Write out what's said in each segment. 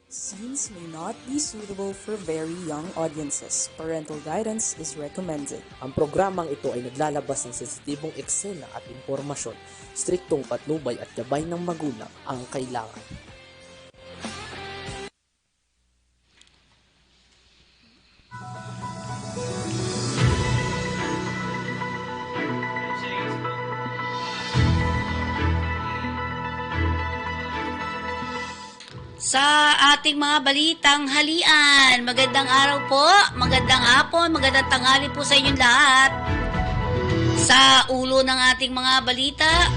Scenes may not be suitable for very young audiences. Parental guidance is recommended. Ang programang ito ay naglalabas ng sensitibong eksena at impormasyon. Striktong patnubay at gabay ng magulang ang kailangan. Sa ating mga balitang halian, magandang araw po, magandang hapon, magandang tanghali po sa inyong lahat. Sa ulo ng ating mga balita,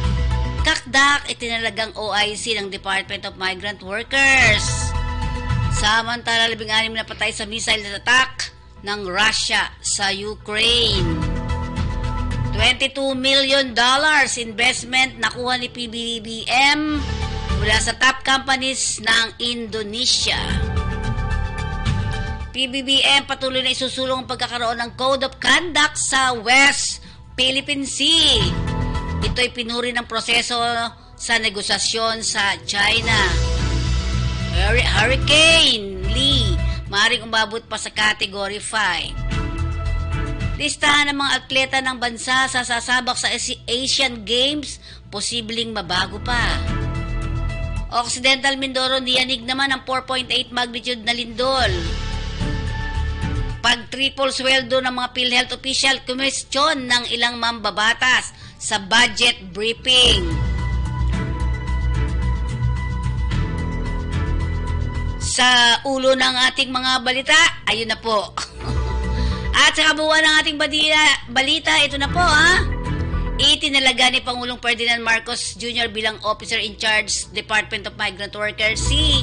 kakdak itinalagang OIC ng Department of Migrant Workers. Samantala, 16 na patay sa missile attack ng Russia sa Ukraine. $22 million investment nakuha ni PBBM mula sa top companies ng Indonesia. PBBM patuloy na isusulong ang pagkakaroon ng Code of Conduct sa West Philippine Sea. Ito'y pinuri ng proseso sa negosasyon sa China. Hurricane Lee, maaaring umabot pa sa Category 5. Listahan ng mga atleta ng bansa sa sasabak sa Asian Games, posibleng mabago pa. Occidental Mindoro niyanig naman ang 4.8 magnitude na lindol. Pag-triple sweldo ng mga PhilHealth official, kumestyon ng ilang mambabatas sa budget briefing. Sa ulo ng ating mga balita, ayun na po. At sa kabuuan ng ating balita, ito na po Itinalaga ni Pangulong Ferdinand Marcos Jr. bilang Officer in Charge Department of Migrant Workers si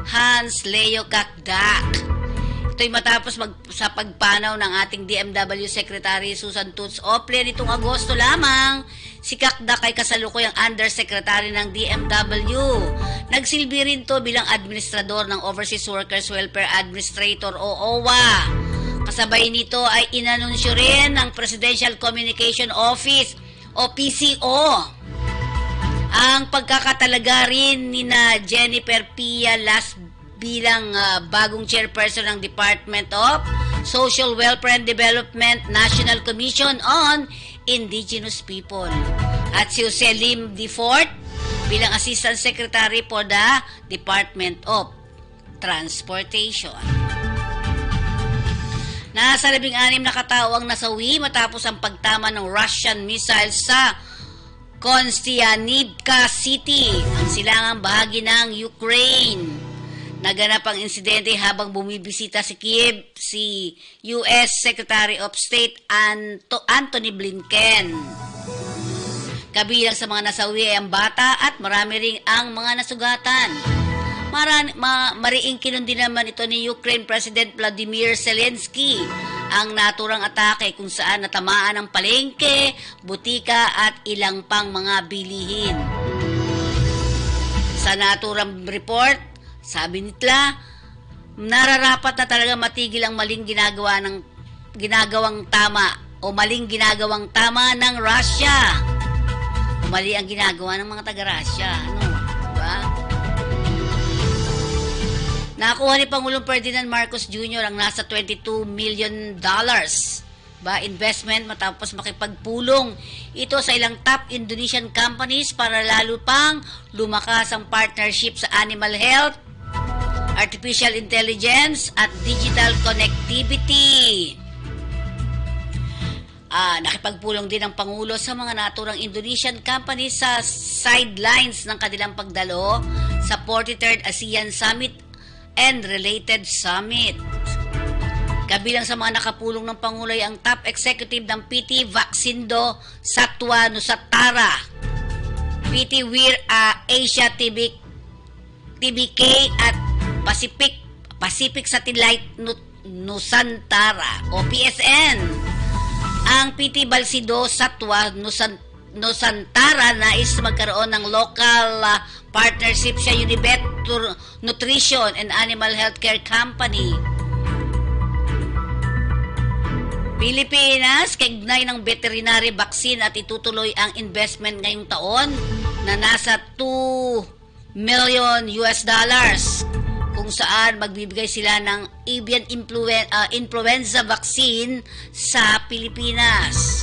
Hans Leo Kakdak. Ito'y matapos sa pagpanaw ng ating DMW Secretary Susan Toots Ople nitong Agosto lamang. Si Kakdak ay kasalukuyang Undersecretary ng DMW. Nagsilbi rin to bilang Administrador ng Overseas Workers Welfare Administrator o OWA. Kasabay nito ay inanunsyo rin ng Presidential Communication Office o PCO ang pagkakatalaga rin ni na Jennifer Pia Las bilang bagong chairperson ng Department of Social Welfare and Development National Commission on Indigenous People at si Jose Lim Defort bilang Assistant Secretary for the Department of Transportation. Nasa 16 na katao ang nasawi matapos ang pagtama ng Russian missile sa Konstianivka City, ang silangang bahagi ng Ukraine. Naganap ang insidente habang bumibisita sa Kiev si US Secretary of State Antony Blinken. Kabilang sa mga nasawi ay ang bata at marami ring ang mga nasugatan. Mariing kinundi naman ito ni Ukraine President Vladimir Zelensky ang naturang atake kung saan natamaan ang palengke, butika at ilang pang mga bilihin. Sa naturang report, sabi nila, nararapat na talaga matigil ang maling ginagawang tama ng Russia. O mali ang ginagawa ng mga taga-Russia. Diba? Nakuha ni Pangulong Ferdinand Marcos Jr. ang nasa $22 million investment matapos makipagpulong ito sa ilang top Indonesian companies para lalo pang lumakas ang partnership sa animal health, artificial intelligence at digital connectivity. Nakipagpulong din ang Pangulo sa mga naturang Indonesian companies sa sidelines ng kanilang pagdalo sa 43rd ASEAN Summit and related summit. Kabilang sa mga nakapulong ng Pangulo ay ang top executive ng PT Vaxindo Satwa Nusantara, PT Weir Asia TBK at Pacific Satellite Nusantara o PSN. Ang PT Balsido Satwa Nusantara nais magkaroon ng local partnership sa Unibet Nutrition and Animal Healthcare Company. Pilipinas, kaugnay ng veterinary vaccine at itutuloy ang investment ngayong taon na nasa $2 million. kung saan magbibigay sila ng avian influenza vaccine sa Pilipinas.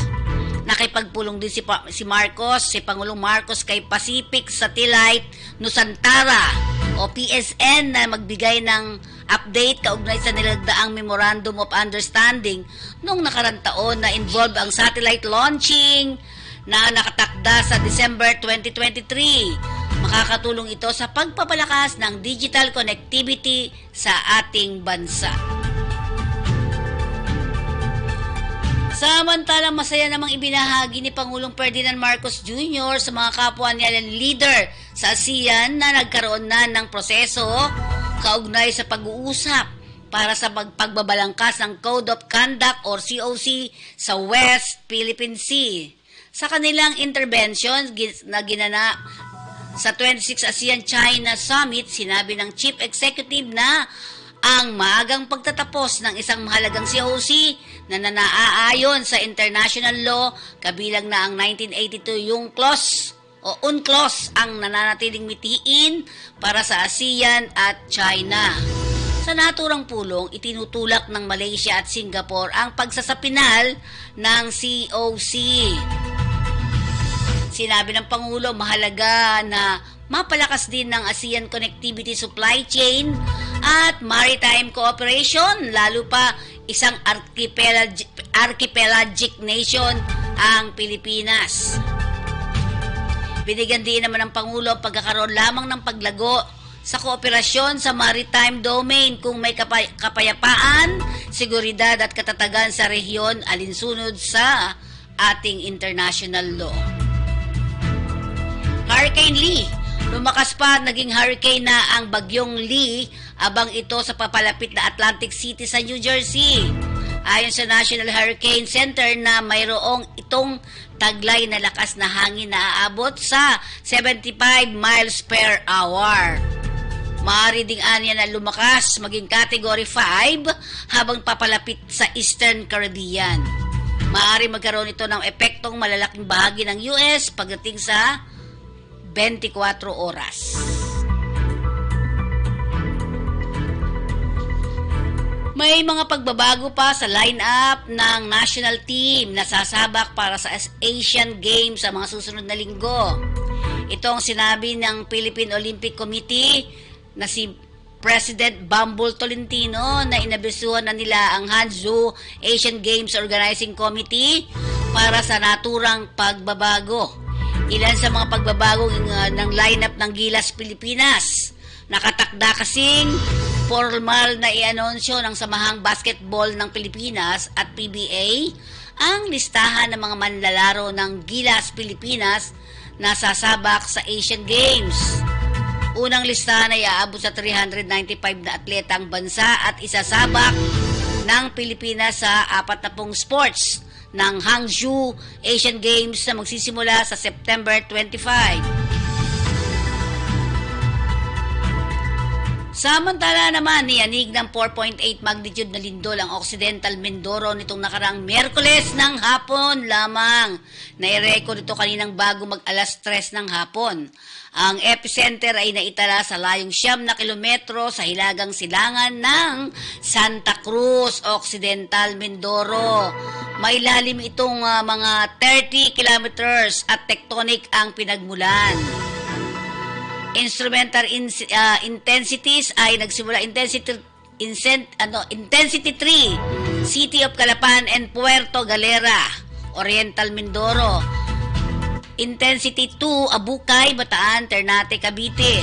Nakipagpulong din si Marcos, si Pangulong Marcos kay Pacific Satellite Nusantara o PSN na magbigay ng update kaugnay sa nilagdaang Memorandum of Understanding noong nakarang taon na involved ang satellite launching na nakatakda sa December 2023. Makakatulong ito sa pagpapalakas ng digital connectivity sa ating bansa. Samantalang masaya namang ibinahagi ni Pangulong Ferdinand Marcos Jr. sa mga kapwa niya leader sa ASEAN na nagkaroon na ng proseso kaugnay sa pag-uusap para sa pagbabalangkas ng Code of Conduct or COC sa West Philippine Sea. Sa kanilang intervention na ginana sa 26 ASEAN-China Summit, sinabi ng Chief Executive na ang maagang pagtatapos ng isang mahalagang COC na naaayon sa international law, kabilang na ang 1982 yung clause o UNCLOS ang nananatiling mitiin para sa ASEAN at China. Sa naturang pulong, itinutulak ng Malaysia at Singapore ang pagsasapinal ng COC. Sinabi ng Pangulo, mahalaga na mapalakas din ng ASEAN connectivity supply chain at maritime cooperation, lalo pa isang archipelagic nation ang Pilipinas. Binigyan din naman ng Pangulo pagkakaroon lamang ng paglago sa kooperasyon sa maritime domain kung may kapayapaan, seguridad at katatagan sa rehiyon alinsunod sa ating international law. Hurricane Lee. Lumakas pa at naging hurricane na ang bagyong Lee abang ito sa papalapit na Atlantic City sa New Jersey. Ayon sa National Hurricane Center na mayroong itong taglay na lakas na hangin na aabot sa 75 miles per hour. Maaari ding anya na lumakas maging Category 5 habang papalapit sa Eastern Caribbean. Maaari magkaroon ito ng epektong malalaking bahagi ng US pagdating sa 24 oras. May mga pagbabago pa sa lineup ng national team na sasabak para sa Asian Games sa mga susunod na linggo. Ito ang sinabi ng Philippine Olympic Committee na si President Bambol Tolentino na inabisuhan na nila ang Hangzhou Asian Games Organizing Committee para sa naturang pagbabago. Ilan sa mga pagbabago ng lineup ng Gilas Pilipinas. Nakatakda kasing formal na i-anunsyo ng Samahang Basketball ng Pilipinas at PBA ang listahan ng mga manlalaro ng Gilas Pilipinas na sasabak sa Asian Games. Unang listahan ay aabot sa 395 na atleta ang bansa at isasabak ng Pilipinas sa 40 sports ng Hangzhou Asian Games na magsisimula sa September 25. Samantala naman, niyanig ng 4.8 magnitude na lindol ang Occidental Mindoro nitong nakaraang Miyerkules ng hapon lamang. Nai-record ito kaninang bago mag-alas 3 ng hapon. Ang epicenter ay naitala sa layong 9 kilometro sa hilagang silangan ng Santa Cruz, Occidental Mindoro. May lalim itong mga 30 kilometers at tectonic ang pinagmulan. Instrumental intensities ay nagsimula intensity 3, City of Calapan and Puerto Galera, Oriental Mindoro. Intensity 2, Abukay, Bataan, Ternate, Cavite.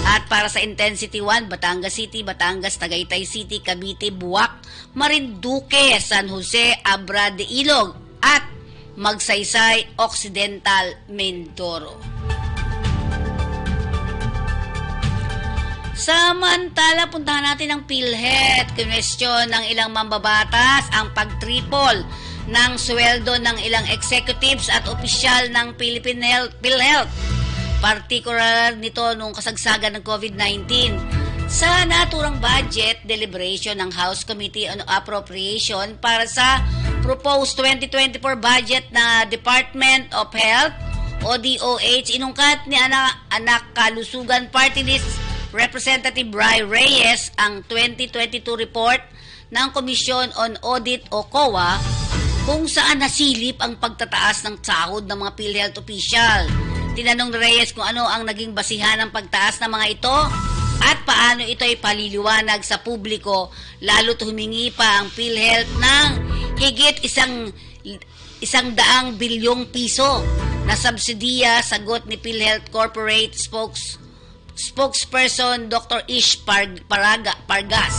At para sa Intensity 1, Batangas City, Batangas, Tagaytay City, Cavite, Buwak, Marinduque, San Jose, Abra de Ilog at Magsaysay, Occidental Mindoro. Samantala, puntahan natin ang PhilHealth. Kinwestiyon ng ilang mambabatas ang pag-triple ng sweldo ng ilang executives at opisyal ng Philippine PhilHealth. Partikular nito nung kasagsagan ng COVID-19. Sa naturang budget deliberation ng House Committee on Appropriation para sa proposed 2024 budget na Department of Health o DOH, inungkat ni Anak Kalusugan Party List Representative Bry Reyes ang 2022 report ng Commission on Audit o COA kung saan nasilip ang pagtataas ng sahod ng mga PhilHealth official. Tinanong ni Reyes kung ano ang naging basihan ng pagtaas ng mga ito at paano ito ay paliliwanag sa publiko, lalo't humingi pa ang PhilHealth ng higit 100 bilyong piso na subsidiya. Sagot ni PhilHealth Corporate spokesperson Dr. Ish Pargas.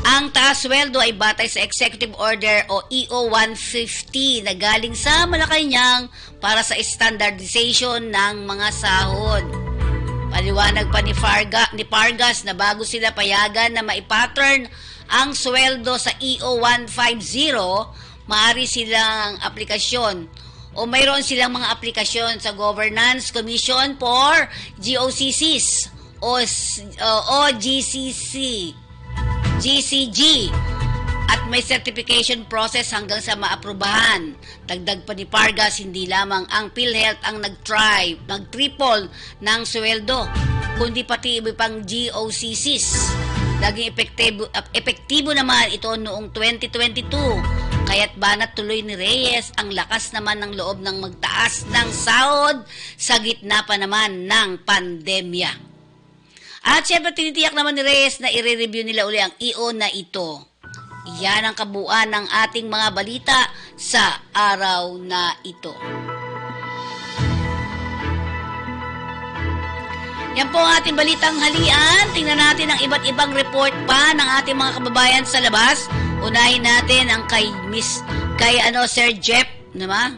Ang taas sweldo ay batay sa Executive Order o EO 150 na galing sa Malacanang para sa standardization ng mga sahod. Paliwanag pa ni Pargas na bago sila payagan na maipattern ang sweldo sa EO 150, maaari silang aplikasyon o mayroon silang mga aplikasyon sa Governance Commission for GOCCs o GCG at may certification process hanggang sa maaprubahan. Dagdag pa ni Pargas, hindi lamang ang PhilHealth ang nag-triple ng sweldo, kundi pati iba pang GOCCs. Naging epektibo naman ito noong 2022. Kaya't banat tuloy ni Reyes ang lakas naman ng loob ng magtaas ng sahod sa gitna pa naman ng pandemya. At syempre tinitiyak naman ni Reyes na i-review nila uli ang EO na ito. Yan ang kabuuan ng ating mga balita sa araw na ito. Yan po ang ating balitang halian. Tingnan natin ang iba't ibang report pa ng ating mga kababayan sa labas. Unahin natin ang kay Sir Jeff, naman.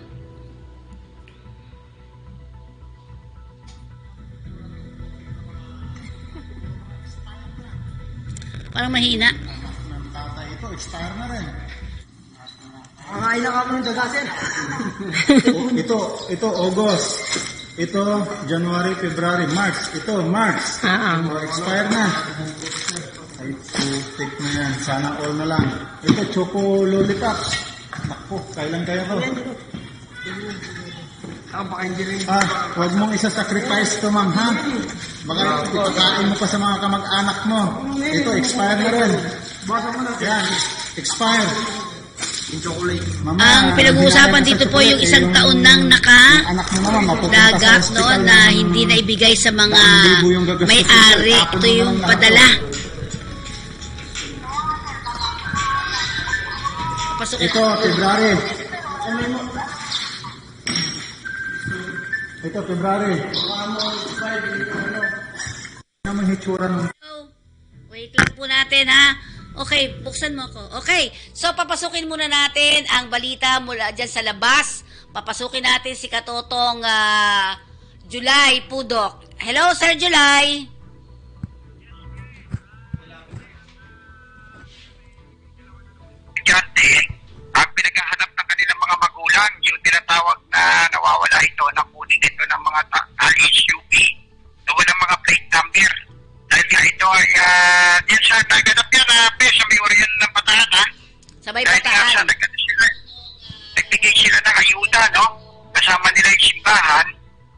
Parang mahina. Ito, expire na rin. Kakain na kami ng daga, sir. Ito, August. Ito, January, February, March. Ito, March. Expire na. Ay, putik na yan. Sana all na lang. Ito, Choco Lollipops. Naku, kailan kaya to? Huwag mong isa-sacrifice to, ma'am, ha? Baka ipakain mo pa sa mga kamag-anak mo. Ito, expire na rin. Yan, expire. Mama, ang pinag-uusapan dito po yung isang taon nang dagat noon na hindi na ibigay sa mga may-ari. Ito yung padala. Ito, February. Ito, February. Naman hitsura ng... Wait lang po natin, ha? Okay, buksan mo ako. Okay, so papasukin muna natin ang balita mula dyan sa labas. Papasukin natin si Katotong July Pudok. Hello, Sir July. Ang pinaghahanap ng kanilang mga magulang, yung tinatawag na nawawala ito, nakunin ito ng mga SUV na walang mga plate number. Dahil nga ito ay yan sa naganap yan sa may oriyan ng Bataan, ha? Sabay Dahil Bataan. Nagbigay sila ng ayuda, no? Kasama nila yung simbahan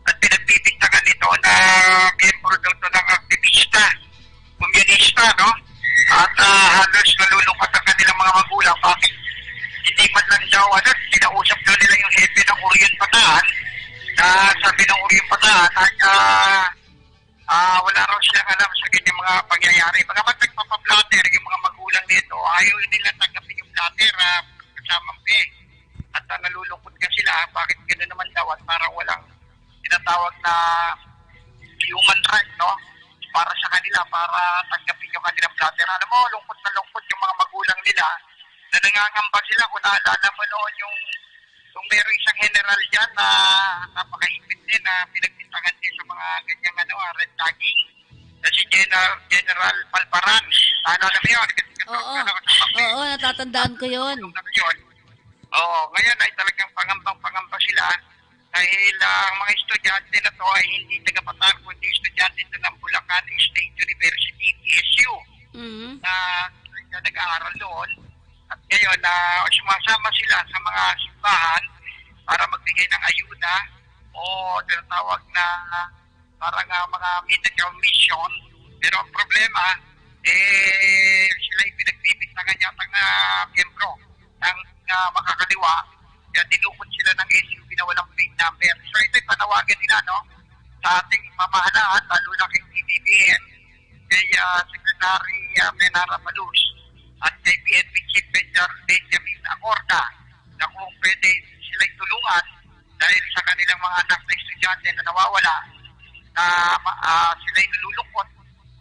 at pinagbibintangan nito na miyembro daw ito ng aktivista, komunista, no? At halos nalulungkot ang kanilang mga magulang. Bakit hindi man lang daw, kinausap daw nila yung hepe ng Orion Bataan na sabi ng Orion Bataan wala raw silang alam sa ganyang mga pangyayari. Bagamat nagpapaplater yung mga magulang nito, ayaw nila tanggapin yung plater kasamang pe. At nalulungkot nga sila, bakit gano'n naman daw at parang walang tinatawag na human right, no? Para sa kanila, para tanggapin yung kanilang plater. Alam mo, lungkot na lungkot yung mga magulang nila na nangangamba sila. Kung naalala mo noon yung meron isang general dyan na napakahigpit din na pinagbintangan din sa mga ganyang red tagging na si General Palparan. Naalala mo yun? Oo, natatandaan ko yun. Oo, ngayon ay talagang pangambang-pangamba sila dahil ang mga estudyante na to ay hindi taga-Bataan kundi estudyante ito ng Bulacan State University, PSU, na nag-aaral doon. At ngayon, sumasama sila sa mga simbahan para magbigay ng ayuda o tinatawag na parang mga medical mission. Pero ang problema, sila yung pinagbibintangan yata ng miyembro ng makakaliwa. Kaya dinukot sila ng SUV na walang plate number. So ito'y panawagan nila, no? Sa ating pamahalaan, lalo na kay PBBM, kay Secretary Benara Malus, at kay PNP Chief Benjamin Acorda, na kung pwede sila'y tulungan dahil sa kanilang mga anak na estudyante na nawawala, na sila'y nalulungkot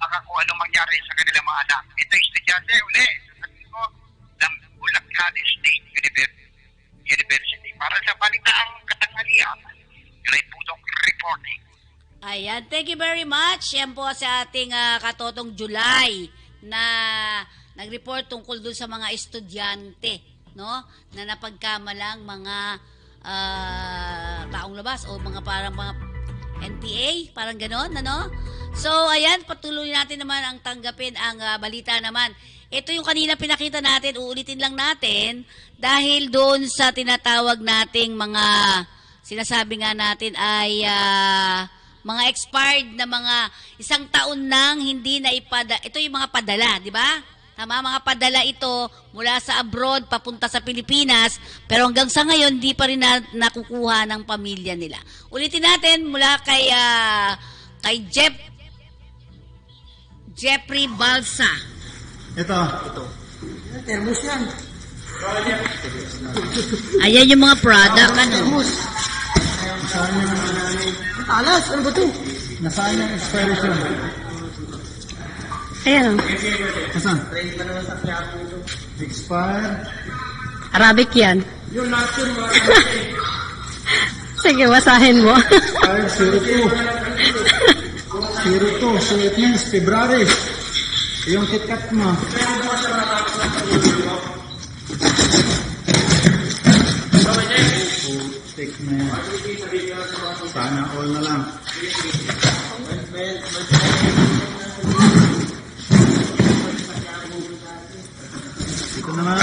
baka kung anong mangyari sa kanilang mga anak. Ito estudyante uli, sasabihin ko, ng Bulacan State University. Para sa balitaang katanghalian, Ray Pudong reporting. Ayan, thank you very much. Yan po sa ating katotong July na nag-report tungkol dun sa mga estudyante, no? Na napagkamalang mga taong labas o mga parang mga NPA, parang ganon, ano? So, ayan, patuloy natin naman ang tanggapin ang balita naman. Ito yung kanina pinakita natin, uulitin lang natin dahil doon sa tinatawag nating mga sinasabi nga natin ay mga expired na mga 1 taon nang hindi na ito yung mga padala, di ba? Tama, mga padala ito mula sa abroad papunta sa Pilipinas, pero hanggang sa ngayon di pa rin nakukuha ng pamilya nila. Ulitin natin mula kay Jeffrey Balsa. Ito. Termos yan. Ayan yung mga product, ano? Termos. Nasaan yung, Alas, ano ba ito? nasaan yung expiration? Ayan, Nasaan? Expired. Arabic yan. Sige, basahin mo. Expired 02. So it means February. Yung KitKat mo. Take na yan. Sana all na lang. Ito naman is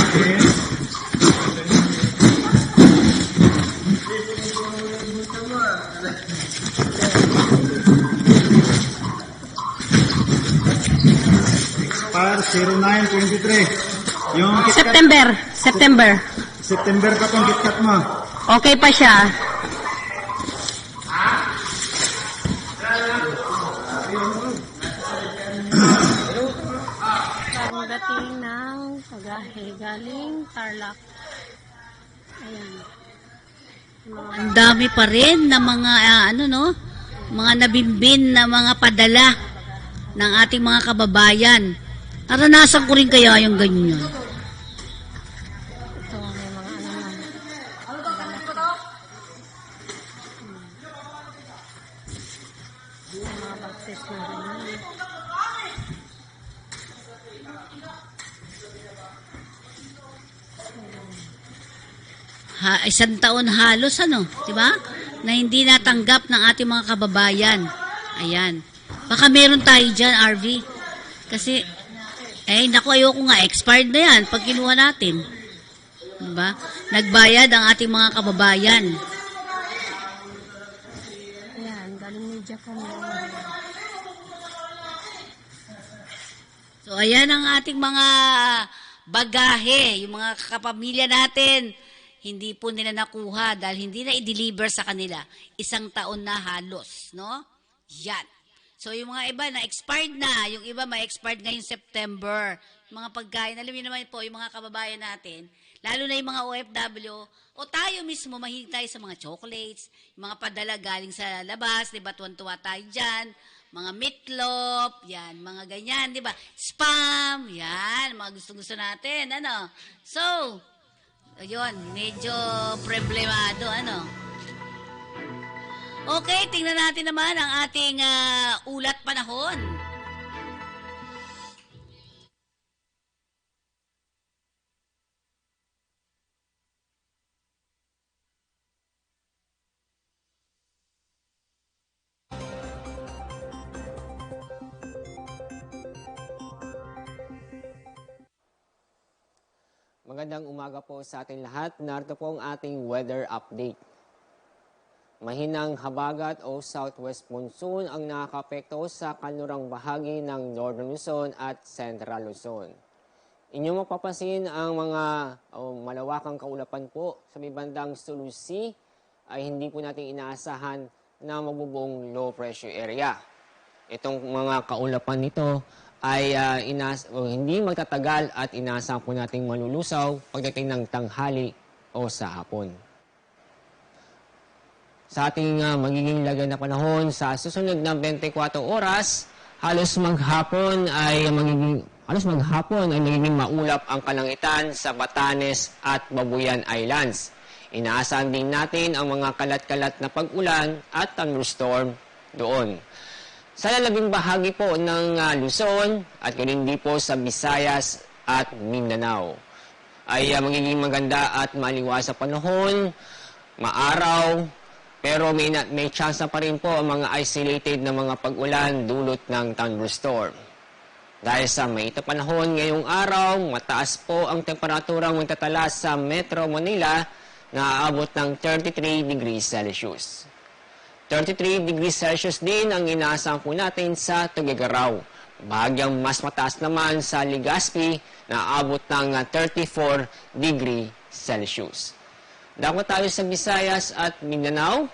expired 09/23. Yung KitKat, September. Pa tong KitKat mo. Okay pa siya. Ang dating ng pagahe galing Tarlac. Ayan. Ang dami pa rin na mga mga nabimbin na mga padala ng ating mga kababayan. Naranasan ko rin kaya yung ganyan. Ito, may mga mga boxes na ganyan. Isang taon halos, di ba? Na hindi natanggap ng ating mga kababayan. Ayan. Baka meron tayo dyan, RV. Kasi, naku, ayoko nga, expired na yan pag kinuha natin. Diba? Nagbayad ang ating mga kababayan. Ayan, galing media ko. So, ayan ang ating mga bagahe, yung mga kapamilya natin. Hindi po nila nakuha dahil hindi na i-deliver sa kanila. 1 taon na halos, no? Yan. So, yung mga iba na expired na, yung iba may expired ngayong September. Yung mga pagkain, alam niyo naman po, yung mga kababayan natin, lalo na yung mga OFW, o tayo mismo, mahilig tayo sa mga chocolates, yung mga padala galing sa labas, di ba, tuwan-tuwa tayo dyan, mga meatloaf, yan, mga ganyan, di ba, spam, yan, mga gusto-gusto natin, ano. So, ayun, medyo problemado, Okay, tingnan natin naman ang ating ulat panahon. Magandang umaga po sa ating lahat. Narito po ang ating weather update. Mahinang habagat o southwest monsoon ang nakakapekto sa kanlurang bahagi ng Northern Luzon at Central Luzon. Inyong mapapansin ang mga malawakang kaulapan po sa may bandang Sulu Sea ay hindi po natin inaasahan na magbubong low pressure area. Itong mga kaulapan nito ay hindi magtatagal at inaasahan po nating malulusaw pagdating ng tanghali o sa hapon. Sa ating magiging lagay na panahon sa susunod na 24 oras, halos maghapon ay magiging maulap ang kalangitan sa Batanes at Babuyan Islands. Inaasahan din natin ang mga kalat-kalat na pag-ulan at thunderstorm doon. Sa lalabing bahagi po ng Luzon at din po sa Visayas at Mindanao ay magiging maganda at maliwas sa panahon, maaraw, pero may chance pa rin po ang mga isolated na mga pag-ulan dulot ng thunderstorm. Dahil sa mainit na panahon ngayong araw, mataas po ang temperaturang magtatala sa Metro Manila na aabot ng 33 degrees Celsius. 33 degrees Celsius din ang inaasahan po natin sa Tuguegarao. Bahagyang mas mataas naman sa Legazpi na aabot ng 34 degree Celsius. Dako tayo sa Visayas at Mindanao.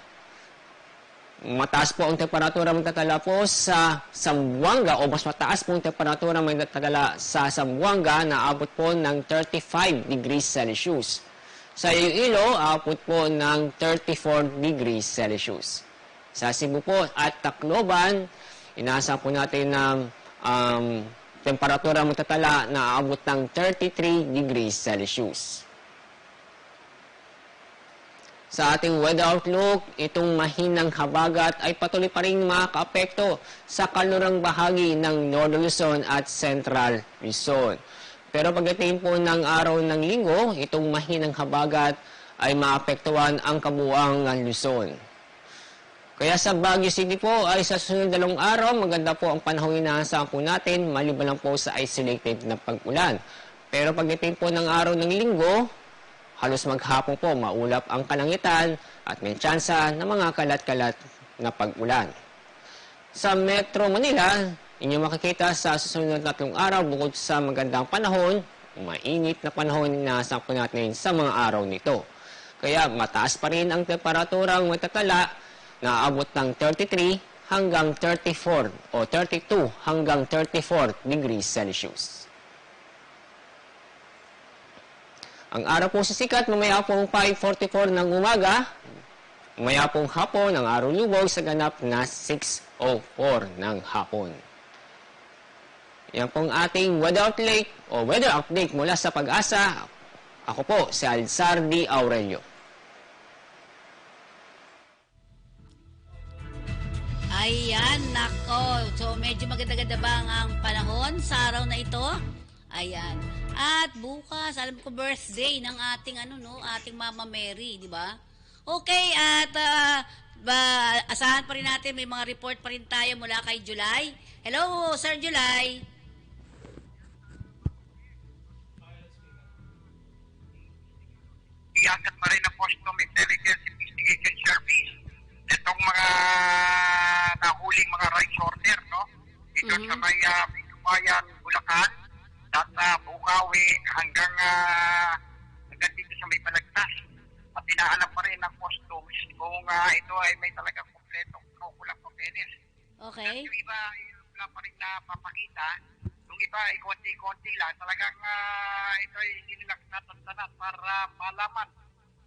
Mataas po ang temperatura magtatala po sa Zamboanga o mas mataas po ang temperatura magtatala sa Zamboanga na abot po ng 35 degrees Celsius. Sa Iloilo, abot po ng 34 degrees Celsius. Sa Cebu po at Tacloban, inaasahan po natin ng temperatura magtatala na abot ng 33 degrees Celsius. Sa ating weather outlook, itong mahinang habagat ay patuloy pa rin makakaapekto sa kanlurang bahagi ng Northern Luzon at Central Luzon. Pero pagdating po ng araw ng linggo, itong mahinang habagat ay maapektuhan ang kabuuang Luzon. Kaya sa Baguio City po ay sa susunod 2 araw, maganda po ang panahon inaasahan po natin, maliban lang po sa isolated na pag-ulan. Pero pagdating po ng araw ng linggo, halos maghapon po maulap ang kalangitan at may tsansa ng mga kalat-kalat na pag-ulan. Sa Metro Manila, inyong makikita sa susunod na 3 araw bukod sa magandang panahon, mainit na panahon na inaasahan po natin sa mga araw nito. Kaya mataas pa rin ang temperaturang matatala na abot ng 33 hanggang 34 o 32 hanggang 34 degrees Celsius. Ang araw po sisikat mamaya pong 5:44 ng umaga, mamaya pong hapon ang araw lubog sa ganap na 6:04 ng hapon. Yan pong ating weather update mula sa Pag-asa. Ako po si Alzar D. Aurelio. Ayan, nako. So, medyo maganda-ganda ba ang panahon sa araw na ito? Ayan. At bukas, alam ko birthday ng ating ating Mama Mary, di ba? Okay, at asahan pa rin natin, may mga report pa rin tayo mula kay July. Hello, Sir July. Iangkat pa rin ang Custom Intelligence Investigation Service itong mga nahuling mga rights order, no? Ito sa may Bayan, Bulacan, at Bukawi hanggang dito sa may Balagtas. At inaalam pa rin ng customs kung ito ay may talagang kompletong kaukulang papeles. Okay. Yung iba, wala pa rin napapakita. Yung iba ay konti-konti lang. Talagang ito ay hindi nila natantanan para malaman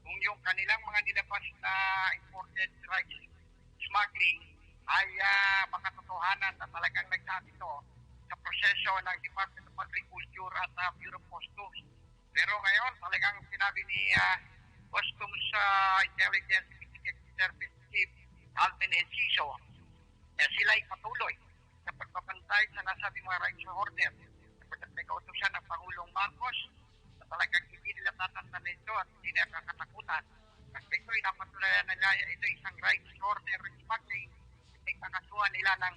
kung yung kanilang mga nilabas na imported rights smuggling ay makatotohanan na talagang nagsabi ito sa proseso ng Department of Agriculture at Bureau of Customs. Pero ngayon, talagang sinabi ni Customs Intelligence Investigation Service Chief Alvin Enciso na sila ay patuloy sa pagpapantay sa nasabi mga rights order sapagkat may kautusan ng Pangulong Marcos na talagang hindi nila tatantan ito at hindi nila kakatakutan. Kasi ito ay napatunayan nila ito isang rights order smuggling. Ito ay kakasuhan nila ng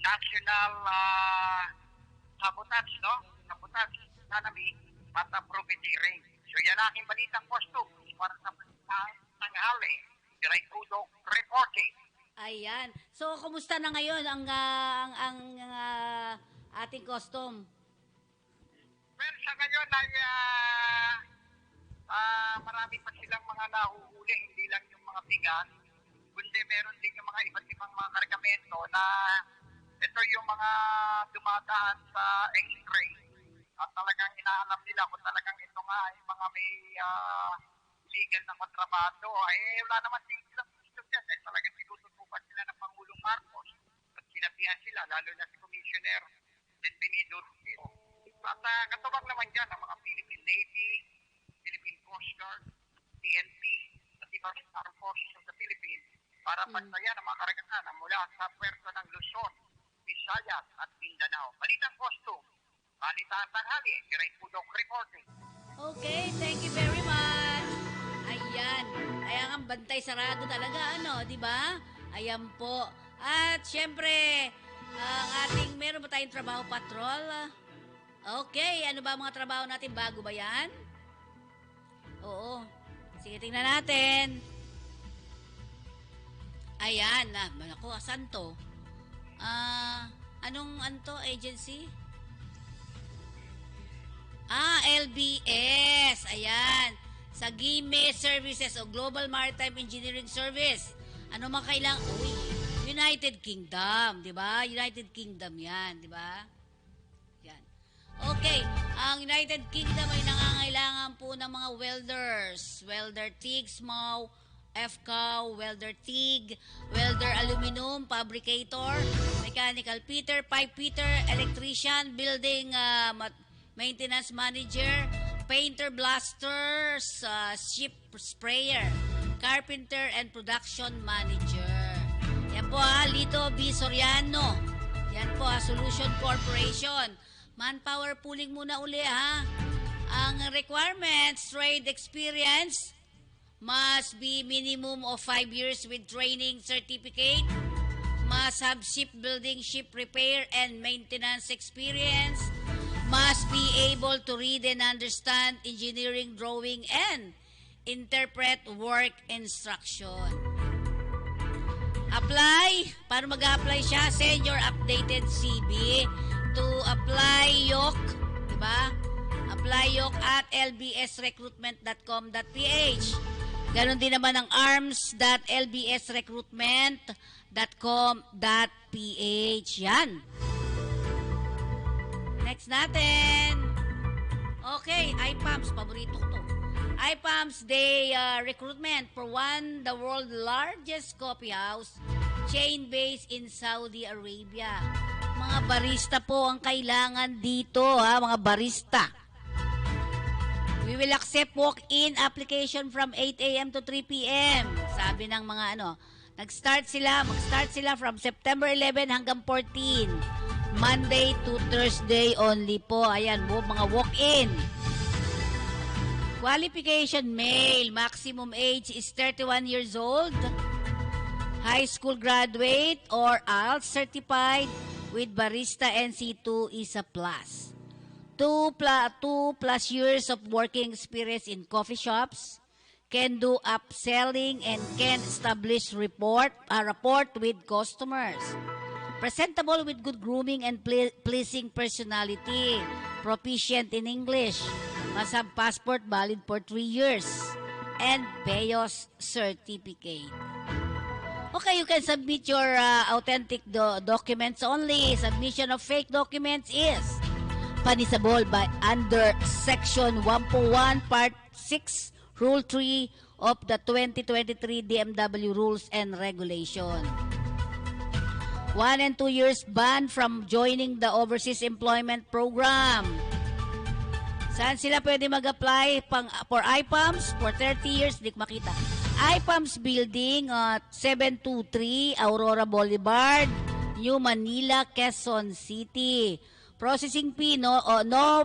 national sabotage, no? Sabotage, sanami, mata profiteering. So yan aking balitang Customs para sa tanghali Jiray Pudok reporting. Ayan. So, kumusta na ngayon ang ating custom? Well, sa ngayon ay marami pa silang mga nahuhuli, hindi lang yung mga bigas, kundi meron din yung mga iba't ibang mga kargamento na ito yung mga dumadaan sa X-ray at talagang hinahanap nila kung talagang ito nga ay mga may legal na kontrabando. Wala naman din silang gusto dyan. Talagang sinututupan sila ng Pangulong Marcos at sinabihan sila, lalo na si Commissioner Benvenido. At katawag naman dyan ang mga Philippine Navy, Philippine Coast Guard, PNP, at ibang Armed Forces of the Philippines para pagsayan ang mga karagatan mula sa puerto ng Luzon, Visayas at Mindanao. Balitang Costume, Balitaan Tanghali, Jiray Pudok reporting. Okay, thank you very much. Ayan. Ayan ang bantay sarado talaga, di ba? Ayan po. At syempre, ang ating, meron ba tayong trabaho patrol? Okay, ano ba ang mga trabaho natin? Bago ba yan? Oo. Sige, tingnan natin. Ayan. Naku, asan to? Anong agency? LBS. Ayan. Sa GIME Services o Global Maritime Engineering Service. Ano mga kailangan? United Kingdom, di ba? United Kingdom yan, di ba? Yan. Okay, ang United Kingdom ay nangangailangan po ng mga welders. Welder TIG, SMAW, FCAW, welder TIG, welder aluminum, fabricator, mechanical fitter, pipe fitter, electrician, building maintenance manager, painter, blasters, ship sprayer, carpenter, and production manager. Yan po Lito B. Soriano. Yan po Solution Corporation. Manpower pooling muna uli Ang requirements, trade experience must be minimum of 5 years with training certificate. Must have shipbuilding, ship repair, and maintenance experience. Must be able to read and understand engineering drawing and interpret work instruction. Apply. Paano mag-apply siya? Send your updated CV to apply.yok, diba? Apply.yok at lbsrecruitment.com.ph. Ganon din naman ang arms.lbsrecruitment.com.ph. Yan. Next natin. Okay, IPAMS. Paborito ko to. IPAMS Day recruitment for the world's largest coffee house chain based in Saudi Arabia. Mga barista po ang kailangan dito, mga barista. We will accept walk-in application from 8 a.m. to 3 p.m. Sabi ng mga mag-start sila from September 11 hanggang 14. Monday to Thursday only po. Ayan po, mga walk-in. Qualification male, maximum age is 31 years old. High school graduate or ALT certified with barista NC2 is a plus. 2+ years of working experience in coffee shops, can do upselling and can establish rapport with customers. Presentable with good grooming and pleasing personality. Proficient in English. Must have passport valid for 3 years. And PEOS certificate. Okay, you can submit your authentic documents only. Submission of fake documents is punishable by under Section 101 Part 6 Rule 3 of the 2023 DMW Rules and Regulation. 1 and 2 years ban from joining the Overseas Employment Program. Saan sila pwede mag-apply for IPAMS? For 30 years, di ko makita. IPAMS Building, 723 Aurora Boulevard, New Manila, Quezon City. Processing fee, no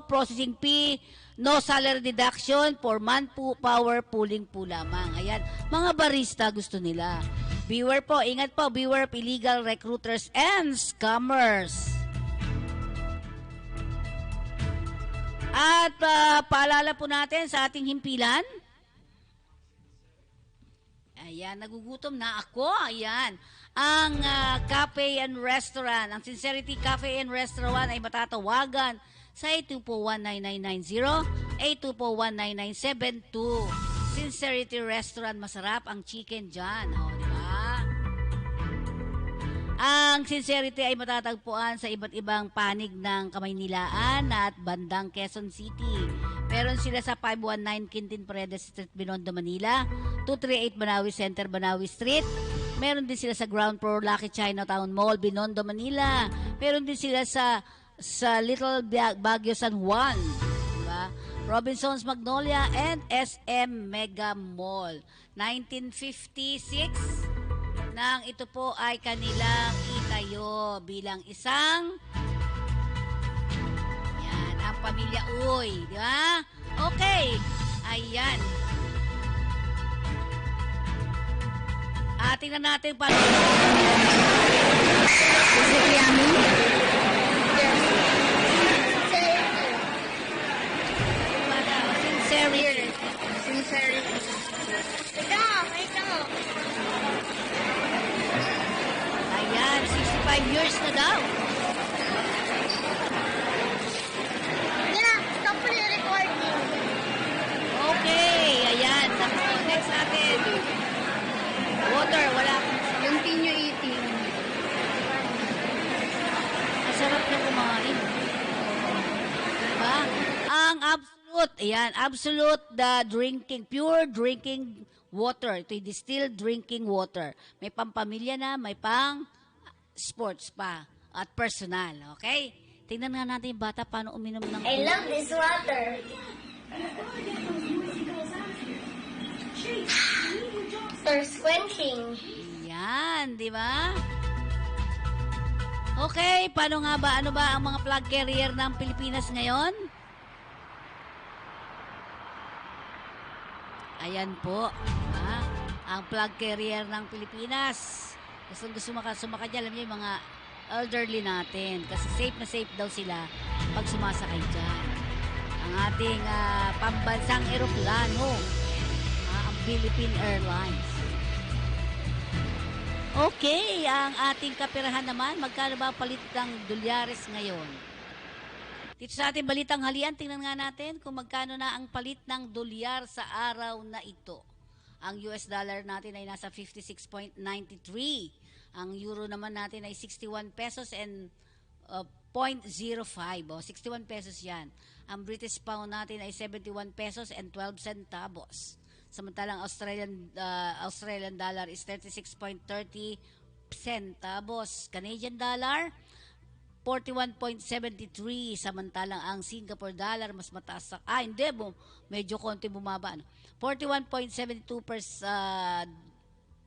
processing fee, no salary deduction for manpower pooling po lamang. Ayan, mga barista gusto nila. Beware po, ingat po, beware of illegal recruiters and scammers. At paalala po natin sa ating himpilan. Ayan, nagugutom na ako. Ayan. Ang cafe and restaurant, ang Sincerity Cafe and Restaurant ay matatawagan sa 824-19990, 824-19972. Sincerity Restaurant, masarap ang chicken dyan. O, di ba? Ang Sincerity ay matatagpuan sa iba't ibang panig ng Kamaynilaan at bandang Quezon City. Meron sila sa 519 Quintin Paredes Street, Binondo, Manila. 238 Banawi Center, Banawi Street. Meron din sila sa ground floor Lucky Chinatown Mall, Binondo, Manila. Meron din sila sa Little Baguio, San Juan. Diba? Robinson's Magnolia and SM Mega Mall. 1956 nang ito po ay kanilang itayo bilang isang yan, ang pamilya Uy, di ba? Okay, ayan. Tingnan natin pa. Is it yummy? Yes. Sincerity. Sincerity. Ito. Ayan, 65 years na daw. Yeah, stop po yung recording. Okay, ayan. Next natin. Water, wala akong Continue eating. masarap na kumain. Diba? Ang absolute, ayan, absolute pure drinking water. Ito'y distilled drinking water. May pampamilya na, may pang sports pa at personal. Okay? Tingnan nga natin yung bata paano uminom ng I love this water. Thirst quenching. Yan, di ba? Okay, paano nga ba? Ano ba ang mga flag carrier ng Pilipinas ngayon? Ayan po. Diba? Ang flag carrier ng Pilipinas. Gusto sumaka dyan. Alam niyo yung mga elderly natin. Kasi safe daw sila pag sumasakay dyan. Ang ating pambansang eroplano. Ang Philippine Airlines. Okay, ang ating kapirahan naman, magkano ba palit ng dolyares ngayon? Dito sa ating balitang halian, tingnan nga natin kung magkano na ang palit ng dolyar sa araw na ito. Ang US dollar natin ay nasa 56.93. Ang euro naman natin ay 61 pesos and 0.05. 61 pesos yan. Ang British pound natin ay 71 pesos and 12 centavos. Samantalang Australian dollar is 36.30 centavos. Canadian dollar, 41.73. Samantalang ang Singapore dollar, mas mataas. Hindi, medyo konti bumaba. 41.72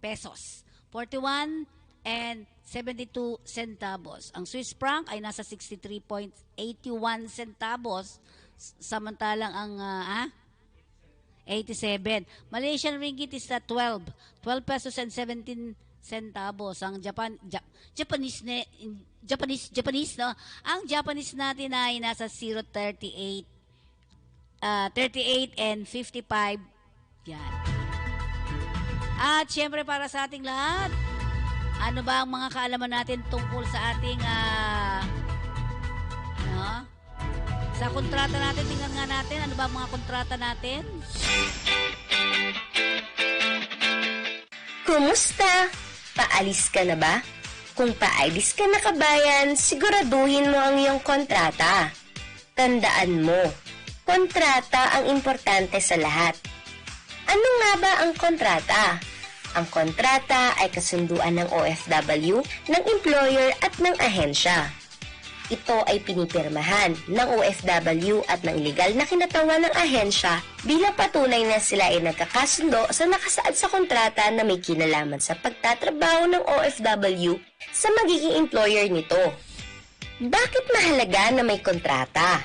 pesos. 41 and 72 centavos. Ang Swiss franc ay nasa 63.81 centavos. Samantalang ang 87. Malaysian ringgit is at 12 pesos and 17 centavos. Ang Japanese no. Ang Japanese natin ay nasa 0.38 38 and 55. Yan. At syempre para sa ating lahat, ano ba ang mga kaalaman natin tungkol sa ating sa kontrata natin? Tingnan nga natin, ano ba ang mga kontrata natin? Kumusta? Paalis ka na ba? Kung paalis ka na kabayan, siguraduhin mo ang iyong kontrata. Tandaan mo, kontrata ang importante sa lahat. Ano nga ba ang kontrata? Ang kontrata ay kasunduan ng OFW, ng employer at ng ahensya. Ito ay pinipirmahan ng OFW at ng legal na kinatawan ng ahensya bilang patunay na sila ay nagkakasundo sa nakasaad sa kontrata na may kinalaman sa pagtatrabaho ng OFW sa magiging employer nito. Bakit mahalaga na may kontrata?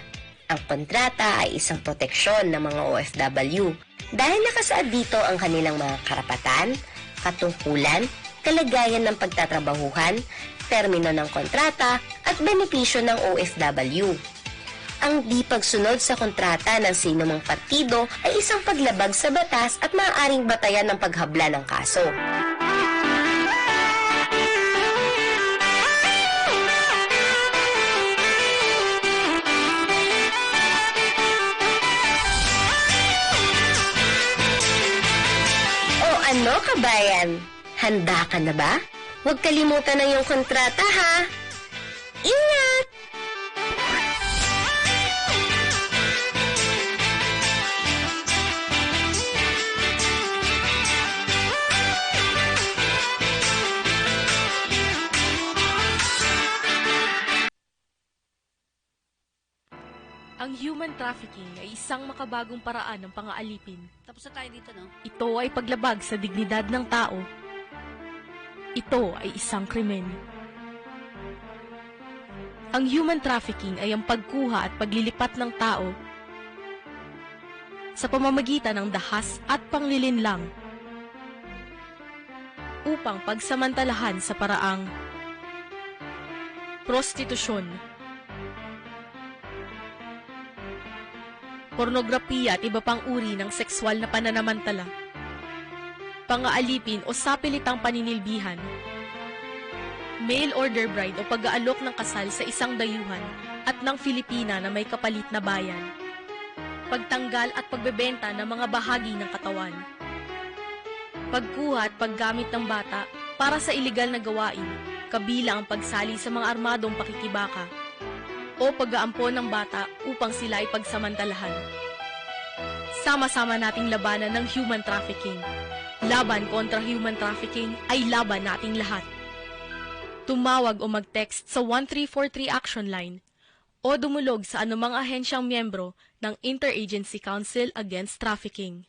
Ang kontrata ay isang proteksyon ng mga OFW dahil nakasaad dito ang kanilang mga karapatan, katungkulan, kalagayan ng pagtatrabahuhan, termino ng kontrata at benepisyo ng OFW. Ang di pagsunod sa kontrata ng sinumang partido ay isang paglabag sa batas at maaaring batayan ng paghabla ng kaso. O ano, kabayan? Handa ka na ba? Huwag kalimutan ang iyong kontrata, ha? Ingat! Ang human trafficking ay isang makabagong paraan ng pang-aalipin. Tapos na tayo dito, no? Ito ay paglabag sa dignidad ng tao. Ito ay isang krimen. Ang human trafficking ay ang pagkuha at paglilipat ng tao sa pamamagitan ng dahas at panglilinlang upang pagsamantalahan sa paraang prostitusyon, pornografiya at iba pang uri ng sexual na pananamantala, pang-aalipin o sapilitang paninilbihan, mail order bride o pag-aalok ng kasal sa isang dayuhan at ng Filipina na may kapalit na bayan, pagtanggal at pagbebenta ng mga bahagi ng katawan, pagkuha at paggamit ng bata para sa iligal na gawain, kabilang ang pagsali sa mga armadong pakikibaka, o pag-aampon ng bata upang sila ay pagsamantalahan. Sama-sama nating labanan ng human trafficking. Laban kontra human trafficking ay laban nating lahat. Tumawag o mag-text sa 1343 Action Line o dumulog sa anumang ahensyang miyembro ng Interagency Council Against Trafficking.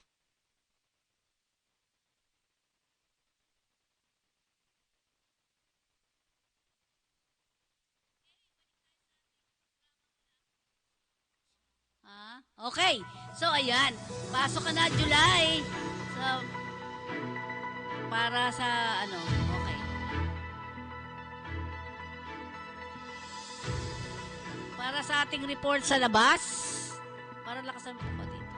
Okay. So, ayan. Pasok ka na, July. So, para sa, ano, okay. Para sa ating report sa labas. Para lakasan mo pa dito.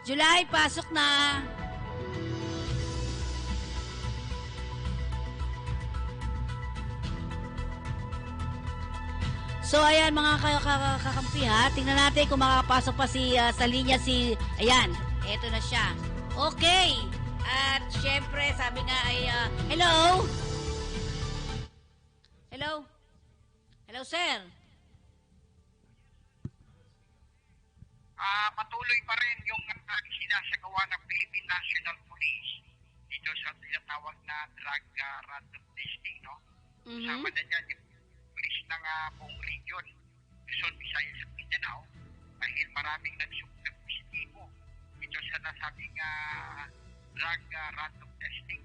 July, pasok na. So, ayan mga kakampi ha. Tingnan natin kung makakapasok pa sa linya ayan, eto na siya. Okay. At syempre, sabi nga ay, hello? Hello? Hello, sir? Patuloy pa rin yung sinasagawa ng Philippine National Police dito sa tinatawag na drug random testing, no? Kasama na dyan yung police ng buong region, Luzon, Visayas at Mindanao, dahil maraming nagsukang positibo dito sa nasabing drug random testing.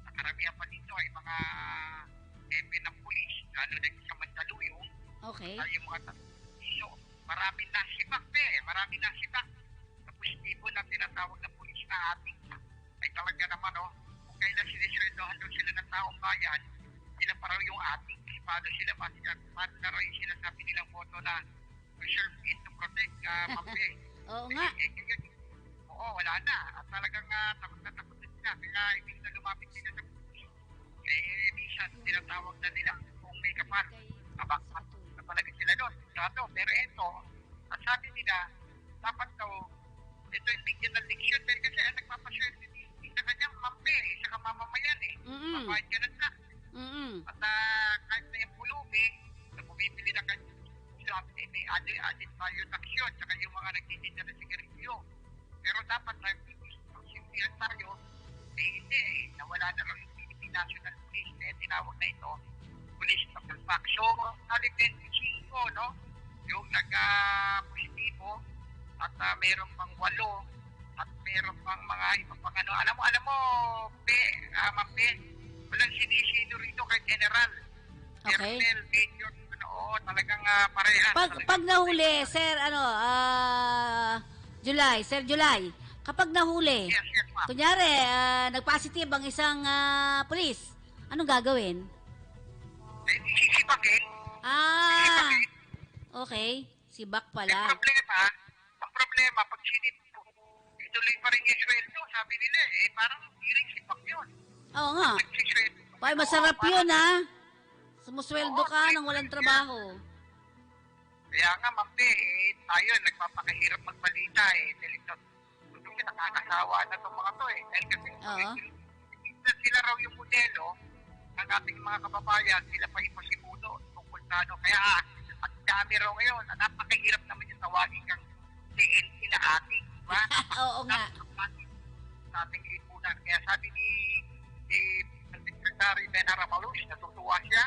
Ang karamihan pa dito ay mga epe ng police, lalo na sa Mandaluyong. Okay. Yung mga so, maraming nasibak na positibo na tinatawag na police na ating ay talaga naman, kung kailan sinisweldohan doon sila ng taong bayan, sila pa raw yung ating, paano sila paano na raw yung sinasabi nilang motto na reserve it to protect, mampi. Oo nga. Oo, wala na. At talagang takot na sila. Kaya ibig na lumapit sila sa puso. Minsan, tinatawag na nila kung may kapal. Abakot na talaga sila doon. Pero ito, at sabi nila, dapat daw, ito yung bigyan ng leksyon. Dahil kasi nagpapaswerte sa kanyang mampi, sa kamamamayan Mabahit ka na sa. At kahit na yung pulubi, na bumibili na kanyang may added value taxyon, saka yung mga nagtitinda na sigarilyo. Pero dapat na simpihan tayo, hindi, nawala na lang yung Philippine National Police, tinawag na ito, Police Local Pack. So, halit 25, no? Yung nag-positibo, at meron pang 8, at meron pang mga iba pang ano. Alam mo, Mampe, walang sinisino rito kay General. Okay. Colonel, Major, talagang parehas. Pag nahuli, sir, Sir July, kapag nahuli, Yes, ma'am. kunyari, nag-positive ang isang police, anong gagawin? Sisipagin. Okay. Si Bak Ang pala. problema, pag ituloy pa rin yung sweldo, sabi nila, parang hiring sipak yun. Oo nga. Nagsisweldo. Ay, masarap yun, ha? Sumusweldo ka nang walang trabaho. Kaya nga, Mampi, tayo, nagpapakahirap magbalita, dahil nakakasawa na itong mga to, Dahil kasi, sila raw yung modelo ng ating mga kababayan, sila pa yung pasimuno, tungkol sa ano. Kaya, ang dami raw ngayon, napakahirap naman yung tawagin kang CNC na ating, diba? Oo nga. Sa ating lipunan. Kaya sabi ni Secretary Benara Malush, natutuwa siya,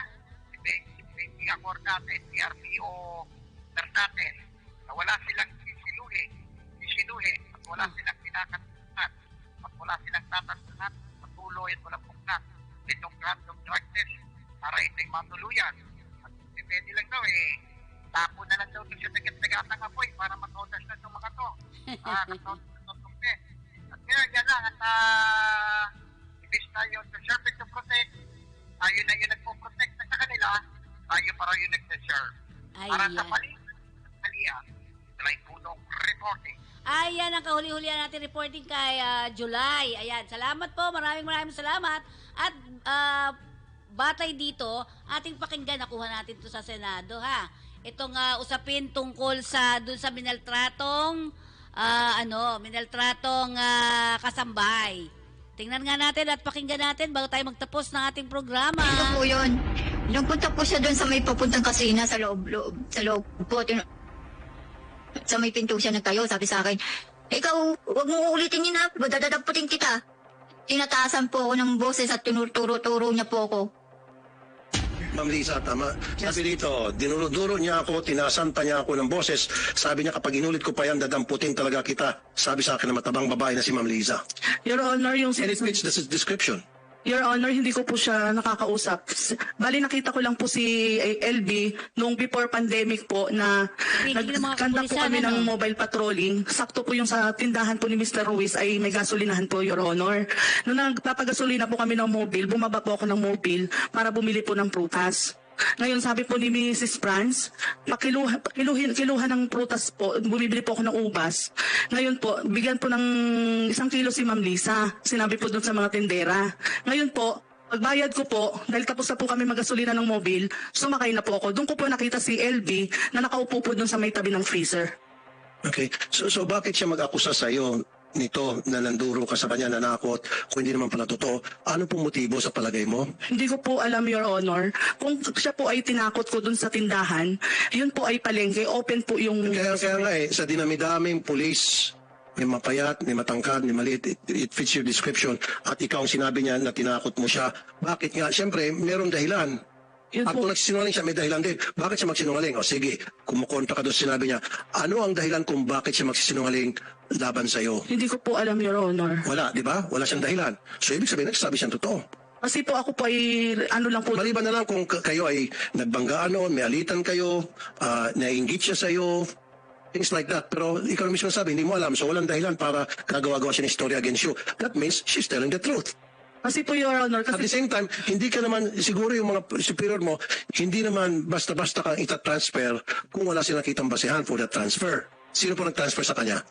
si Acordat, NCRPO, natin, na wala silang sisiluhin, at wala silang pinakatunan, at wala silang tatansunan, patuloy at walang pugnas, itong random drug test, para ito'y matuluyan. At pwede lang daw, tapo na lang daw ito siya tagat-tagatang apoy para matodas na itong mga to. At ngayon, yan lang, at ibig tayo to serve and to protect, tayo na yung nagpo-protect na sa kanila, tayo para yung nagsa-serve. Para sa Malia, July Punong reporting. Ayan ang kahuli-hulihan natin reporting kay July. Ayan, salamat po. Maraming salamat. At batay dito, ating pakinggan, nakuha natin to sa Senado, ha? Itong usapin tungkol dun sa minaltratong kasambay. Tingnan nga natin at pakinggan natin bago tayo magtapos ng ating programa. Ito po yun. Nagpunta po siya doon sa may papuntang kasina sa loob po. Sa may pinto siya nagtayo, sabi sa akin, ikaw, huwag mo ulitin yun, ha? Dadadaputin kita. Tinataasan po ako ng boses at tinuturo-turo niya po ako. Ma'am Liza, tama. Sabi dito, dinuro-duro niya ako, tinasan pa niya ako ng boses. Sabi niya, kapag inulit ko pa yan, dadamputin talaga kita. Sabi sa akin na matabang babae na si Ma'am Liza. Your Honor, yung... And it fits the description. Your Honor, hindi ko po siya nakakausap. Bali, nakita ko lang po si LB nung before pandemic po na nagkandak po kami ng mobile patrolling. Sakto po yung sa tindahan po ni Mr. Ruiz ay may gasolinahan po, Your Honor. Nung nagpapagasolina po kami ng mobile, bumaba po ako ng mobile para bumili po ng prutas. Ngayon, sabi po ni Mrs. Franz, kiluhan ng prutas po, bumibili po ako ng ubas. Ngayon po, bigyan po ng 1 kilo si Ma'am Lisa. Sinabi po doon sa mga tendera. Ngayon po, pagbayad ko po, dahil tapos na po kami magasolina ng mobile, sumakay na po ako. Doon ko po nakita si LB na nakaupo po doon sa may tabi ng freezer. Okay. So bakit siya mag-akusa sa iyo nito na nanduro ka sa kanya, nanakot, kung hindi naman pala totoo? Ano pong motibo sa palagay mo? Hindi ko po alam, Your Honor. Kung siya po ay tinakot ko dun sa tindahan, yun po ay palengke, open po yung... Kaya nga sa dinami-daming pulis, may mapayat, may matangkad, may maliit, it fits your description, at ikaw ang sinabi niya na tinakot mo siya. Bakit nga? Siyempre, merong dahilan. At kung nagsisinungaling siya, may dahilan din. Bakit siya magsinungaling? O sige, kumukontra ka doon, sinabi niya, ano ang dahilan kung bakit siya magsisinungaling laban sa'yo? Hindi ko po alam, Your Honor. Wala, di ba? Wala siyang dahilan. So, ibig sabihin, nagsasabi siyang totoo. Kasi po ako po ay, lang po... Maliban na lang kung kayo ay nagbanggaan noon, may alitan kayo, nainggit siya sa'yo, things like that. Pero ikaw mismo sabi, hindi mo alam. So, walang dahilan para kagawa-gawa siya ng story against you. That means she's telling the truth. Kasi po, Your Honor, at the same time, hindi ka naman, siguro yung mga superior mo, hindi naman basta-basta kang itatransfer kung wala silang kitang basehan for the transfer. Sino po nag-transfer sa kanya?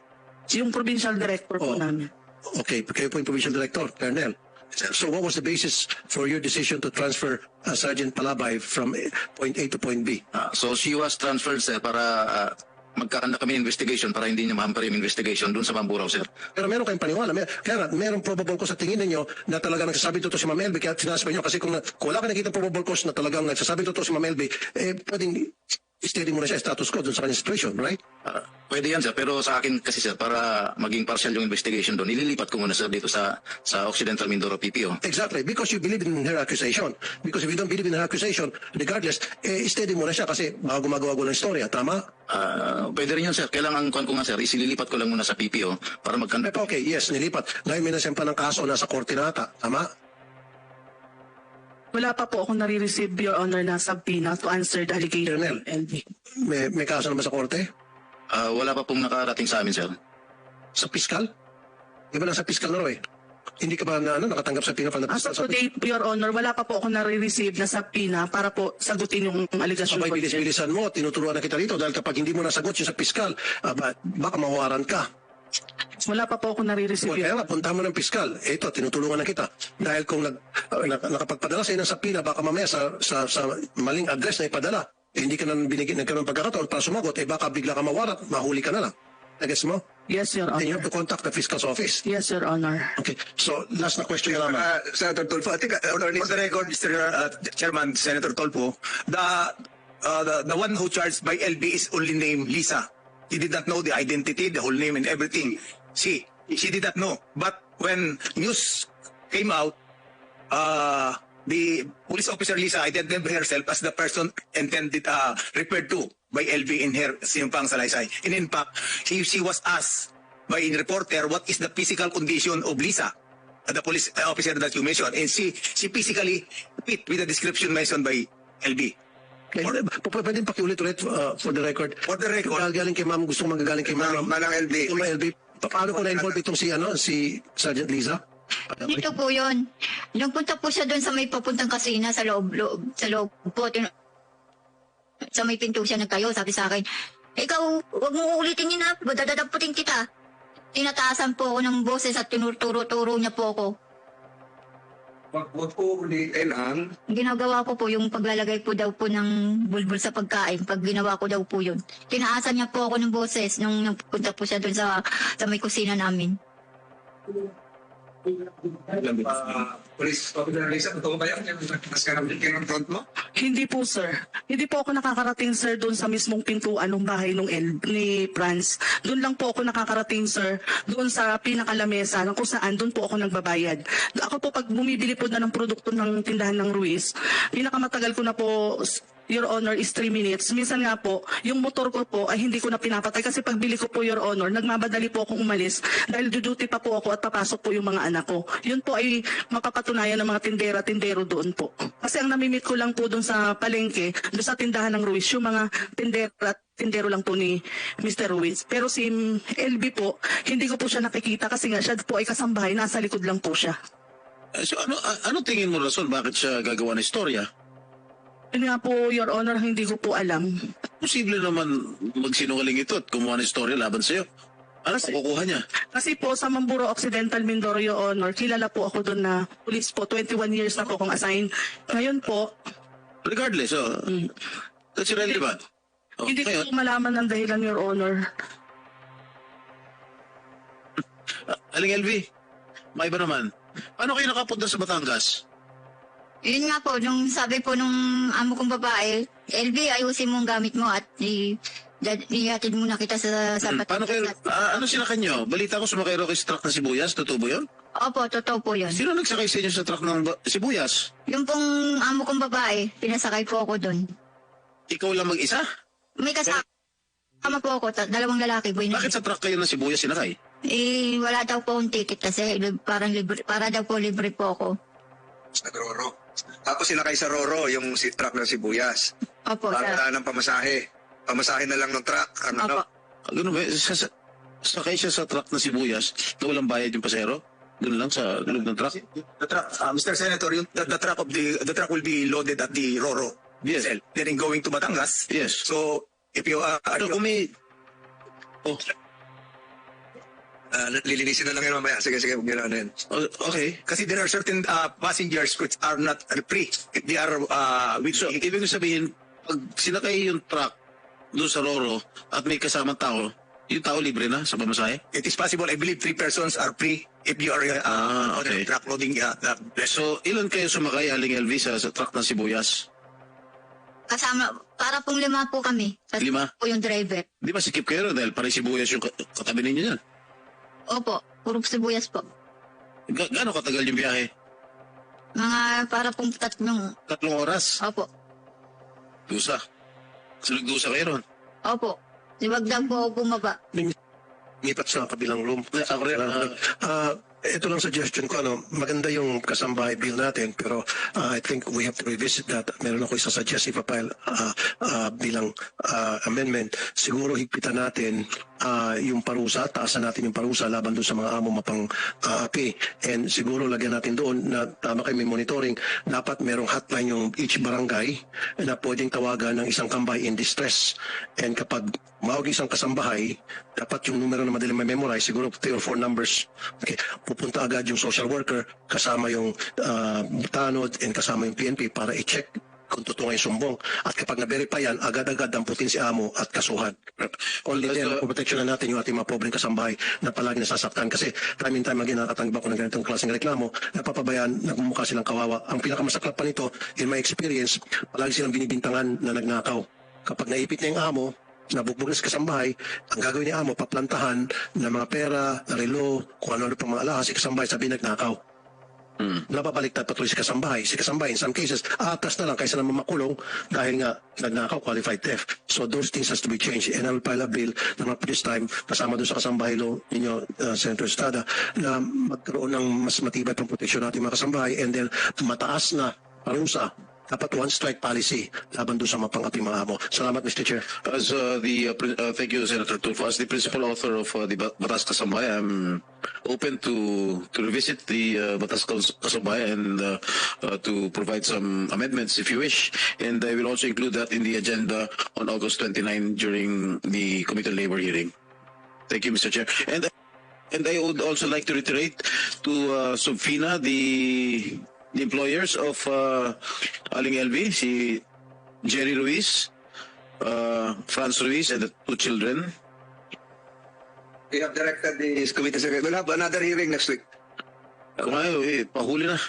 Yung provincial director po namin. Okay, kayo po yung provincial director, Colonel. So what was the basis for your decision to transfer Sergeant Palabay from point A to point B? So she was transferred, sir, para magkakanda kami investigation para hindi niya mahamper yung investigation doon sa Mamburao, sir. Pero meron kayong paniwala. Kaya nga, meron probable cause sa tingin ninyo na talagang nagsasabi totoo si Ma'am Elby. Kaya sinasabi nyo, kasi kung wala ka nakita probable cause na talagang nagsasabi totoo si Ma'am Elby, pwedeng steady mo na siya status quo doon sa kanyang situation, right? Pwede yan, sir. Pero sa akin kasi, sir, para maging partial yung investigation doon, ililipat ko muna, sir, dito sa Occidental Mindoro PPO. Exactly. Because you believe in her accusation. Because if you don't believe in her accusation, regardless, steady mo na siya kasi baka gumagawa ng istorya. Tama? Pwede rin yun, sir. Kailangan ko nga, sir, isililipat ko lang muna sa PPO para magkanda. Okay, yes, nilipat. Ngayon may nasempa ng kaso, nasa korte na ata. Tama? Wala pa po akong nare-receive, Your Honor, na subpoena to answer the allegation. Colonel, may kaso naman sa korte? Wala pa pong nakarating sa amin, sir. Sa piskal? Di ba nasa piskal na rin? Hindi ka ba nakatanggap sa PINA from the As Fiscal of today, Your Honor, wala pa po ako nare-receive na sa PINA para po sagutin yung allegation Sabay ko. bilis-bilisan mo, tinuturuan na kita rito dahil kapag hindi mo nasagot yung sa piskal, baka mawaran ka. Wala pa po ako nare-receive. Kaya nga, punta mo ng piskal. Ito, tinutulungan na kita. Dahil kung nakapagpadala sa ng sapina, baka mamaya sa maling address na ipadala, hindi ka na nagkaroon ng pagkakataon para sumagot, baka bigla ka mawarat, mahuli ka na lang. Nagets mo? Yes, Your Honor. Then you have to contact the fiscal's office. Yes, Your Honor. Okay, so last na question lamang. Senator Tolpo, I think, for the record, Mr. Chairman, Senator Tolpo, the one who charged by LB is only named Lisa. He did not know the identity, the whole name and everything. She did not know. But when news came out, the police officer Lisa identified herself as the person referred to by LB in her sinumpang salaysay. And in fact, she was asked by a reporter what is the physical condition of Lisa, the police officer that you mentioned. And she physically fit with the description mentioned by LB. Pwede pakiulit-ulit for the record. For the record. Galing kay ma'am, gusto magagaling kay ma'am. Manang LB. LB. Paano ko na-involve itong si Sergeant Liza? Dito po yun. Nung punta po siya doon sa may papuntang kasina sa loob po. Sa may pinto siya nagtayo, sabi sa akin, ikaw, huwag mo ulitin yun na, dadadaputin kita. Tinataasan po ako ng boses at tinuturo-turo niya po ako. Huwag po ulitin ang... Ginagawa ko po yung paglalagay po daw po ng bulbul sa pagkain. Pag ginawa ko daw po yun. Tinaasan niya po ako ng boses nung nagpunta po siya doon sa may kusina namin. Police officer Lisa, totoo ba yan? Mas karamihan kinonfront mo? Hindi po, sir. Hindi po ako nakakarating, sir, doon sa mismong pintuan ng bahay ni Franz. Doon lang po ako nakakarating, sir, doon sa pinakalamesa kung saan doon po ako nagbabayad. Ako po, pag bumibili po na ng produkto ng tindahan ng Ruiz, pinakamatagal ko na po, Your Honor, is 3 minutes. Minsan nga po, yung motor ko po ay hindi ko na pinapatay kasi pagbili ko po, Your Honor, nagmamadali po akong umalis dahil duty pa po ako at papasok po yung mga anak ko. Yun po ay mapapatunayan ng mga tindera-tindero doon po. Kasi ang namimit ko lang po doon sa palengke, doon sa tindahan ng Ruiz, yung mga tindero lang po ni Mr. Ruiz. Pero si LB po, hindi ko po siya nakikita kasi nga siya po ay kasambahay, nasa likod lang po siya. So ano tingin mo rason bakit siya gagawa ng istorya? Yun nga po, Your Honor, hindi ko po alam. Posible naman magsinungaling ito at kumuha ng istorya laban sa'yo. Ano kukuha niya? Kasi po sa Mamburo Occidental Mindoro, Your Honor, kilala po ako doon na police po. 21 years na po akong assign. Ngayon po... Regardless, that's irrelevant. Hindi ko malaman ang dahilan, Your Honor. Aling LV, may iba naman. Paano kayo nakapunta sa Batangas? Yun nga po, nung sabi po nung amo kong babae, LB, ayusin mo ang gamit mo at ihatid muna kita sa Paano kayo, ano sinakay nyo? Balita ko sumakay raw kayo sa truck ng sibuyas, totoo ba yun? Opo, totoo po yun. Sino nagsakay sa inyo sa truck ng sibuyas? Yung pong amo kong babae, pinasakay po ako doon. Ikaw lang mag-isa? May kasama po ako, dalawang lalaki. Bakit sa truck kayo ng sibuyas sinakay? Wala daw po akong ticket kasi para daw po libre po ako. Sa Roro. Tapos sinakay sa Roro, yung truck ng sibuyas. Opo, para ng pamasahe. Pamasahe na lang ng truck. Opo. Ganun ba? Sakay siya sa truck ng sibuyas na walang bayad yung pasero? Doon lang sa loob ng truck? The truck, Mr. Senator, the truck will be loaded at the Roro. Yes. Then going to Batangas. Yes. So, if you lilinisin na lang yun mamaya. Sige, huwag nyo na yun. Okay. Kasi there are certain passengers which are not free. They are so, ibig sabihin, pag sinakay yung truck doon sa Roro at may kasamang tao, yung tao libre na sa pamasahe? It is possible. I believe 3 persons are free if you are on the truck loading. So, ilan kayo sumakay, Aling LV, sa truck ng sibuyas? Kasama, para pong 5 po kami. 5? Po yung driver. Di ba sikip kayo dahil parang sibuyas yung katabi ninyo yan? Opo, puro sibuyas po. Gaano katagal yung biyahe? Mga para pong 3 oras? Opo. Dusa? Sulog-dusa kayo ron? Opo. Wag daw po ako bumaba. Ngipat sa kabilang room. Ito lang suggestion ko, maganda yung kasambahay bill natin, pero I think we have to revisit that. Meron ako isasuggest ipapile bilang amendment. Siguro higpitan natin yung parusa, taasan natin yung parusa laban doon sa mga amo mapang-api. And siguro lagyan natin doon na tama kayo may monitoring, dapat merong hotline yung each barangay na pwedeng tawagan ng isang kambay in distress. And kapag mawag isang kasambahay, dapat yung numero na madali may memorize, siguro 3 or 4 numbers. Okay. Pupunta agad yung social worker, kasama yung tanod and kasama yung PNP para i-check kung totoo yung sumbong. At kapag na-verify yan, agad-agad damputin si amo at kasuhan. Only then, protection na natin yung ating mga pobreng kasambahay na palagi nasasaktan. Kasi time and time again, nakatanggiba ko ng ganitong klaseng reklamo, napapabayaan, nagmumukha silang kawawa. Ang pinakamasaklap pa nito, in my experience, palagi silang binibintangan na nagnakaw. Kapag naipit na yung amo, nabugbog na sa kasambahay, ang gagawin ni amo, paplantahan ng mga pera, relo, kung ano-ano pang mga alahas, si kasambahay sabi nagnakaw. Napabaliktad patuloy si kasambahay. Si kasambahay, in some cases, atas na lang kaysa naman makulong dahil nga nagnakaw, qualified theft. So those things has to be changed. And I will file a bill na this time, kasama doon sa kasambahay law ninyo, Senator Estrada, na magkaroon ng mas matibay pang proteksyon natin mga kasambahay and then mataas na parusa. Dapat one-strike policy laban doon sa mapang-api mga amo. Salamat, Mr. Chair. As thank you, Senator Tulfo. As the principal author of the Batas Kasambay, I'm open to revisit the Batas Kasambay and to provide some amendments if you wish. And I will also include that in the agenda on August 29 during the Committee on Labor hearing. Thank you, Mr. Chair. And I would also like to reiterate to Subfina, the employers of Aling LV, si Jerry Ruiz, Franz Ruiz, and the 2 children. We have directed the committee secretary. We'll have another hearing next week. Pahuli na.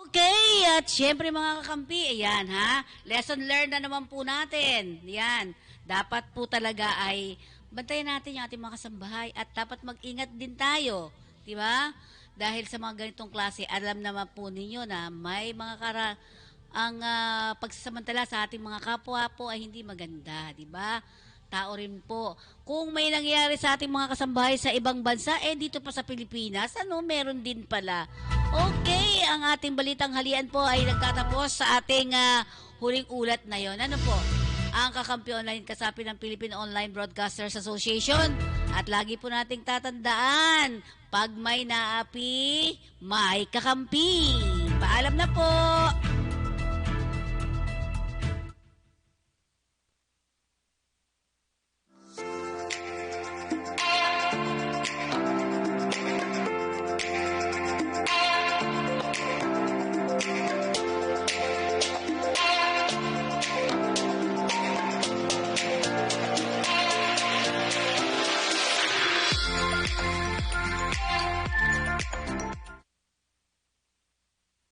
Okay, at syempre mga kakampi, ayan ha, lesson learned na naman po natin. Yan, dapat po talaga ay bantayan natin yung ating mga kasambahay at dapat mag-ingat din tayo, di ba? Dahil sa mga ganitong klase, alam naman po ninyo na may mga ang pagsasamantala sa ating mga kapwa po ay hindi maganda, di ba? Tao rin po. Kung may nangyayari sa ating mga kasambahay sa ibang bansa, dito pa sa Pilipinas, meron din pala. Okay, ang ating balitang halian po ay nagtatapos sa ating huling ulat na yon. Ano po? Ang Kakampi Online kasapi ng Philippine Online Broadcasters Association. At lagi po nating tatandaan, pag may naapi, may kakampi. Paalam na po!